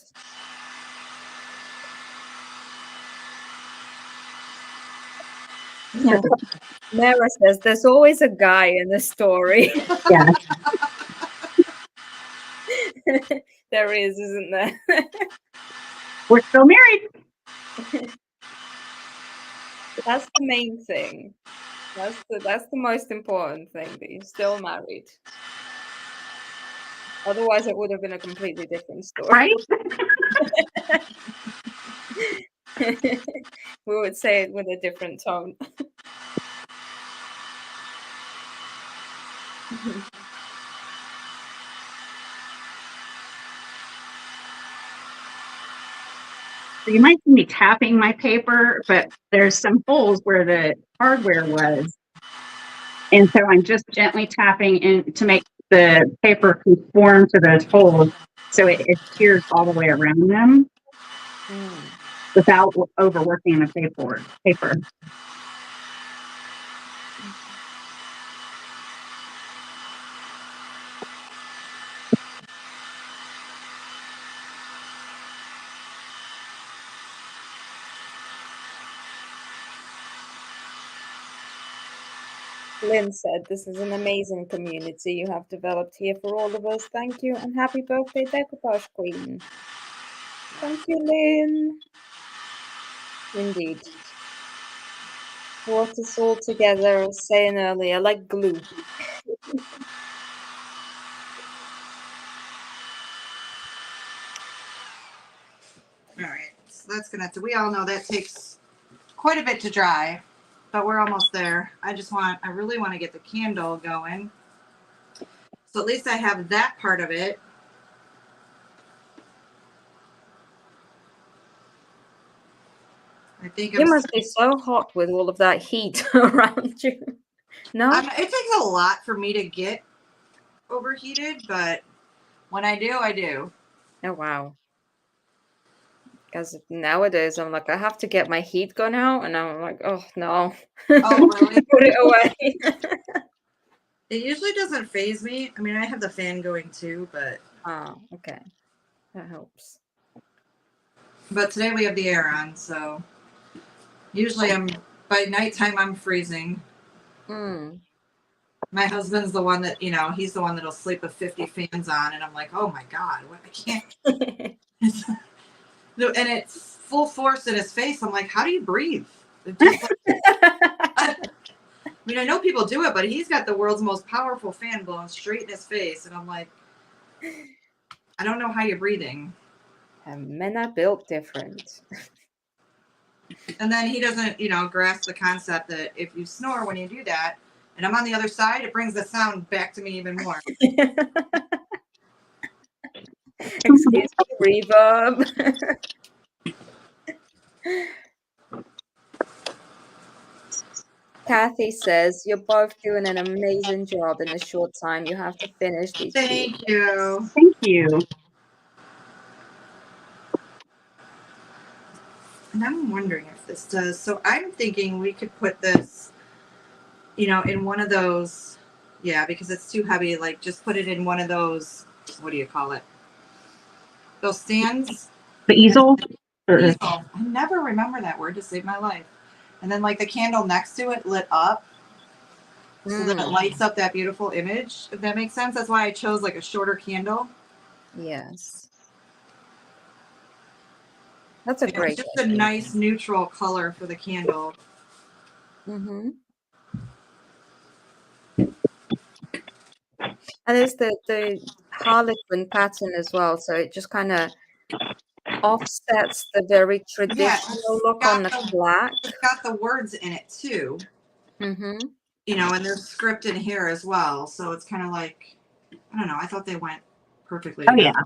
S1: Mara says there's always a guy in the story.
S2: Yeah.
S1: There is, isn't there?
S2: We're still married.
S1: That's the main thing. That's the most important thing, that you're still married. Otherwise, it would have been a completely different story.
S2: Right?
S1: We would say it with a different tone.
S2: So you might see me tapping my paper, but there's some holes where the hardware was. And so I'm just gently tapping in to make the paper conform to those holes so it adheres all the way around them without overworking the paper.
S1: Lynn said, "This is an amazing community you have developed here for all of us. Thank you, and happy birthday, Decoupage Queen." Thank you, Lynn. Indeed. Brought us all together, I was saying earlier, like glue.
S3: All right, so that's gonna have to. We all know that takes quite a bit to dry, but we're almost there. I really want to get the candle going. So at least I have that part of it. I think
S1: You must be so hot with all of that heat around you. No?
S3: it takes a lot for me to get overheated, but when I do, I do.
S1: Oh, wow. Because nowadays I'm like, I have to get my heat gone out, and I'm like, oh, no.
S3: Oh, really?
S1: Put it away.
S3: It usually doesn't faze me. I mean, I have the fan going too, but...
S1: Oh, okay. That helps.
S3: But today we have the air on, so... Usually by nighttime I'm freezing. My husband's the one that, he's the one that'll sleep with 50 fans on, and I'm like, oh my God, I can't. And it's full force in his face. I'm like, how do you breathe? I mean, I know people do it, but he's got the world's most powerful fan blowing straight in his face, and I'm like, I don't know how you're breathing.
S1: Men are built different.
S3: And then he doesn't, grasp the concept that if you snore when you do that, and I'm on the other side, it brings the sound back to me even more.
S1: Excuse me, reverb. Kathy says, "You're both doing an amazing job in the short time you have to finish these."
S3: Thank you.
S2: Thank you.
S3: And I'm wondering if this does. So I'm thinking we could put this, in one of those. Yeah, because it's too heavy. Like, just put it in one of those. What do you call it? Those stands.
S2: The easel?
S3: Easel. I never remember that word to save my life. And then, like, the candle next to it lit up. So that it lights up that beautiful image, if that makes sense. That's why I chose, like, a shorter candle.
S1: Yes. That's a great
S3: just idea. A nice neutral color for the candle.
S1: And there's the harlequin pattern as well, so it just kind of offsets the very traditional look on the black.
S3: It's got the words in it too. And there's script in here as well, so it's kind of like, I don't know. I thought they went perfectly together.
S2: Yeah.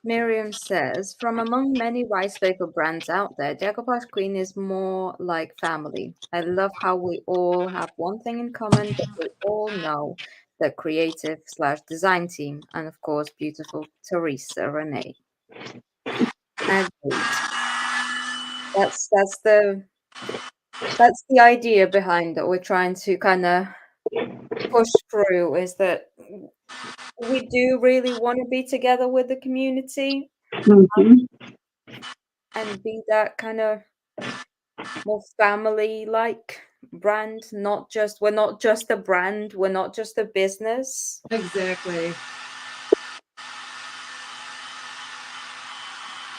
S1: Miriam says, "From among many rice wafer brands out there, Decoupage Queen is more like family. I love how we all have one thing in common, that we all know the creative/design team, and of course, beautiful Teresa, Rene." Agreed. That's the idea behind it. We're trying to kind of push through is that we do really want to be together with the community
S2: Mhm.
S1: and be that kind of more family like brand. We're not just a brand, we're not just a business.
S3: Exactly.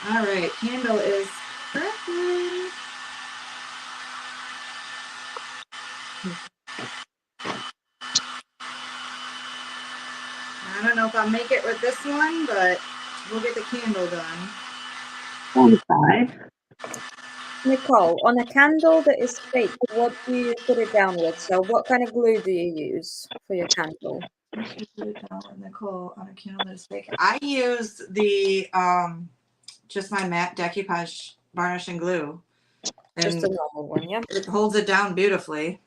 S3: All right, candle is crackling. I don't know if I'll make it with this one, but we'll get the candle done.
S2: 25.
S1: Nicole, on a candle that is fake, what do you put it down with? So what kind of glue do you use for your candle?
S3: Put it down with Nicole on a candle that is fake. I used the just my matte decoupage varnish and glue.
S1: Just
S3: And
S1: a normal one, yeah?
S3: it holds it down beautifully.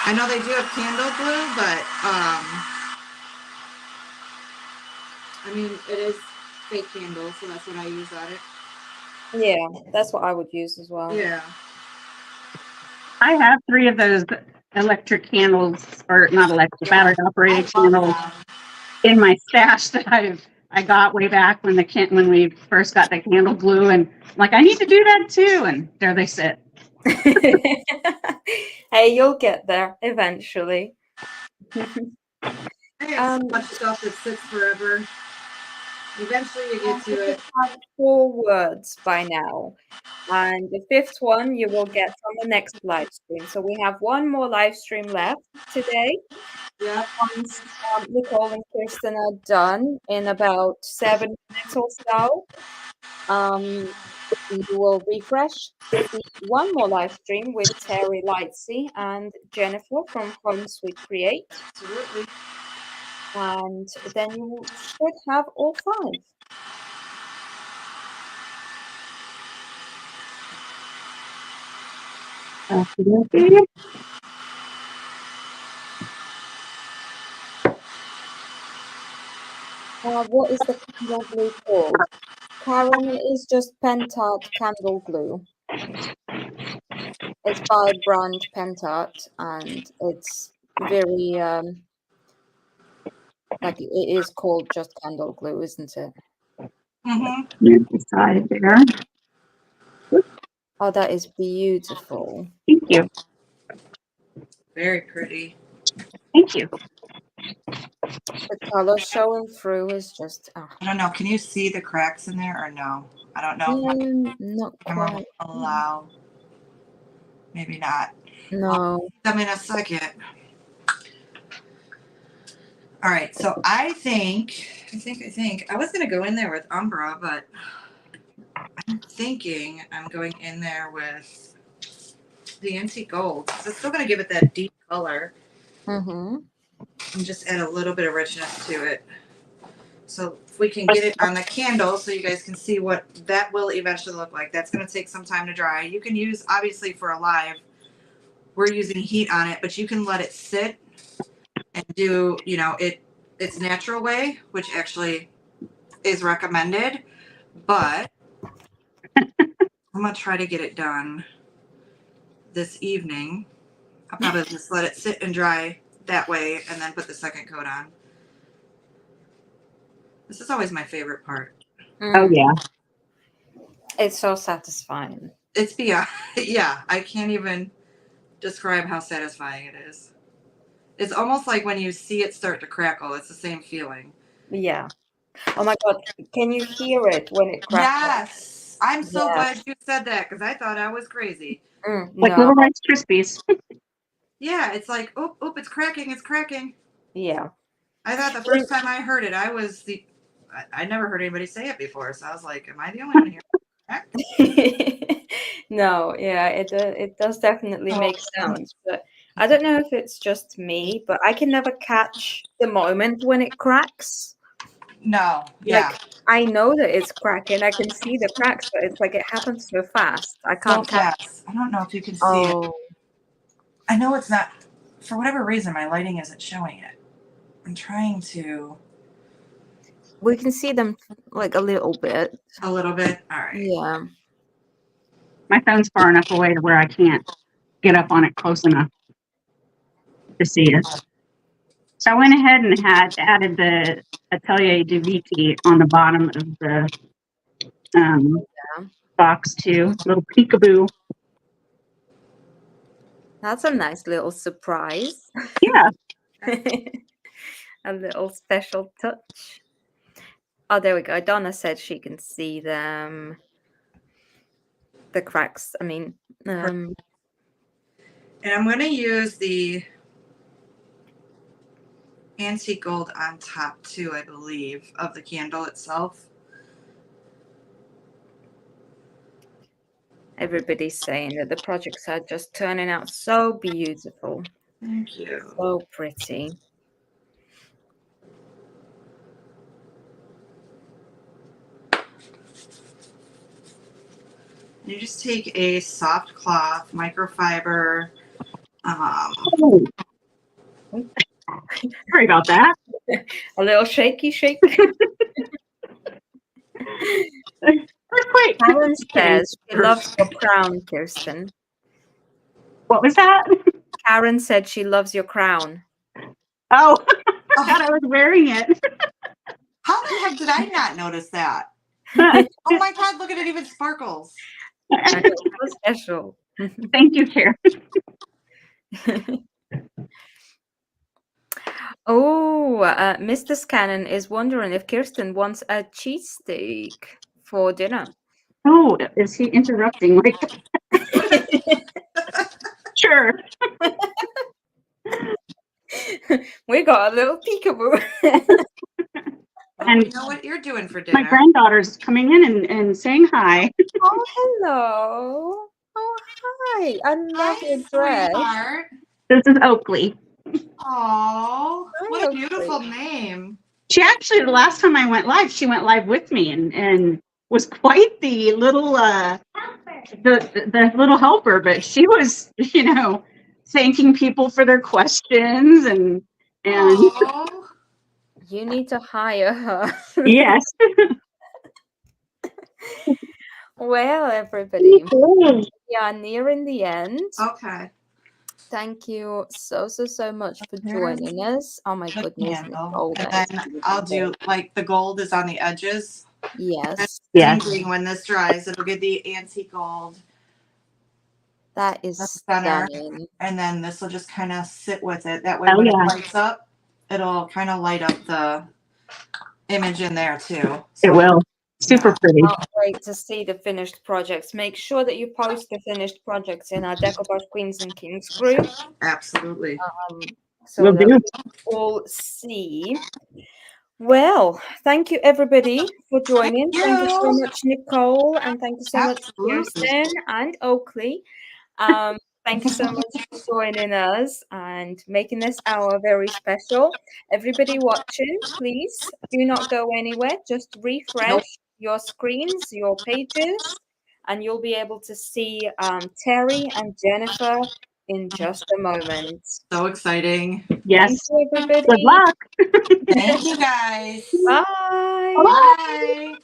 S3: I know they do have candle glue, but I mean it is fake candle, so that's what I use on it.
S1: Yeah, that's what I would use as well.
S3: Yeah.
S2: I have 3 of those electric candles, or not electric,
S3: Yeah.
S2: battery operated
S3: I love
S2: candles
S3: them.
S2: in my stash that I got way back when when we first got the candle glue, and I'm like, I need to do that too, and there they sit.
S1: Hey, you'll get there eventually.
S3: I have so much stuff that sits forever. Eventually you get to
S1: We
S3: it.
S1: have 4 words by now. And the 5th one you will get from the next live stream. So we have one more live stream left today.
S3: Yep.
S1: Once Nicole and Kirsten are done in about 7 minutes or so, you will refresh to see one more live stream with Teri, Lightsey, and Jennifer from Home Sweet Create.
S3: Absolutely.
S1: And then you should have all 5.
S2: Okay.
S1: What is the candle glue called? Karen, it is just Pentart candle glue. It's by brand Pentart, and it's very like it is called just candle glue, isn't it?
S3: Mm-hmm.
S2: Beside there.
S1: Oh, that is beautiful.
S2: Thank you.
S3: Very pretty.
S2: Thank you.
S1: The color showing through is just
S3: I don't know. Can you see the cracks in there or no? I don't know if my
S1: not
S3: camera
S1: quite.
S3: will allow. Maybe not.
S1: No.
S3: Them in a second. All right. So I think I was gonna go in there with Umbra, but I'm thinking I'm going in there with the antique gold. So it's still gonna give it that deep color
S1: Mm-hmm.
S3: and just add a little bit of richness to it. So if we can get it on the candle so you guys can see what that will eventually look like. That's going to take some time to dry. You can use, obviously for a live, we're using heat on it, but you can let it sit and do, its natural way, which actually is recommended. But I'm going to try to get it done this evening. I'll probably just let it sit and dry that way and then put the second coat on. This is always my favorite part.
S2: Oh yeah.
S1: It's so satisfying.
S3: It's beyond, yeah, I can't even describe how satisfying it is. It's almost like when you see it start to crackle, it's the same feeling.
S1: Yeah. Oh my God. Can you hear it when it crackles?
S3: Yes. I'm so
S1: Yes.
S3: glad you said that because I thought I was crazy.
S2: Like
S1: No.
S2: little Rice Krispies.
S3: Yeah, it's like, oop, it's cracking, it's cracking.
S1: Yeah.
S3: I thought the first time I heard it, I never heard anybody say it before, so I was like, am I the only one here?
S1: No, yeah, it does definitely make sounds, but I don't know if it's just me, but I can never catch the moment when it cracks.
S3: No, yeah.
S1: Like I know that it's cracking, I can see the cracks, but it's like it happens so fast. I
S3: So
S1: can't catch.
S3: fast. I don't know if you can see it.
S1: Oh,
S3: I know it's not, for whatever reason, my lighting isn't showing it. I'm trying to.
S1: We can see them like a little bit.
S3: A little bit. All right.
S1: Yeah.
S2: My phone's far enough away to where I can't get up on it close enough to see it. So I went ahead and had added the Atelier de Viti on the bottom of the box too. Little peekaboo.
S1: That's a nice little surprise.
S2: Yeah.
S1: A little special touch. Oh, there we go. Donna said she can see them. The cracks. I mean,
S3: And I'm going to use the antique gold on top too, I believe, of the candle itself.
S1: everybody's saying that the projects are just turning out so beautiful.
S3: Thank you.
S1: So pretty.
S3: You just take a soft cloth, microfiber.
S2: Sorry about that.
S1: A little shaky shake.
S2: Earthquake.
S1: Karen says she loves your crown, Kirsten.
S2: What was that?
S1: Karen said she loves your crown.
S2: Oh, I thought I was wearing it.
S3: How the heck did I not notice that? Oh my God, look at it, even sparkles.
S1: I know, so special.
S2: Thank you, Karen.
S1: Oh, Mr. Scannon is wondering if Kirsten wants a cheesesteak for dinner.
S2: Oh, is he interrupting? Like, sure.
S1: We got a little peekaboo.
S3: And you know what you're doing for dinner.
S2: My granddaughter's coming in and saying hi.
S1: Oh, hello. Oh, hi. I love your dress.
S3: Sweetheart.
S2: This is Oakley.
S3: Oh, what a
S1: Oakley.
S3: beautiful name.
S2: She actually, the last time I went live, she went live with me and was quite the little the little helper. But she was, thanking people for their questions and
S3: Oh.
S1: You need to hire her.
S2: yes.
S1: Well, everybody, we are nearing the end.
S3: Okay.
S1: Thank you so much for joining us. Oh my goodness, Nicole,
S3: And
S1: that
S3: then
S1: is
S3: I'll
S1: beautiful.
S3: do like the gold is on the edges.
S1: Yes,
S2: Yes.
S3: Tinkling when this dries, it'll get the antique gold.
S1: that is
S3: The center.
S1: stunning.
S3: And then this will just kind of sit with it. That way,
S2: Oh,
S3: when
S2: yeah.
S3: it lights up, it'll kind of light up the image in there too.
S2: It will. Super
S3: Yeah.
S2: pretty.
S1: Can't wait to see the finished projects. Make sure that you post the finished projects in our Decoupage Queens and Kings group.
S3: Absolutely.
S1: So
S2: Will
S1: that
S2: do.
S1: we all see. Well, thank you everybody for joining. Thank you so much, Nicole, and thank you so much,
S3: Absolutely.
S1: Kirsten and Oakley. Thank you so much for joining us and making this hour very special. Everybody watching, please do not go anywhere. Just refresh your screens, your pages, and you'll be able to see Teri and Jennifer in just a moment.
S3: So exciting.
S2: Yes.
S1: Thank you, everybody.
S2: Good luck.
S3: Thank you guys.
S1: Bye.
S3: Bye.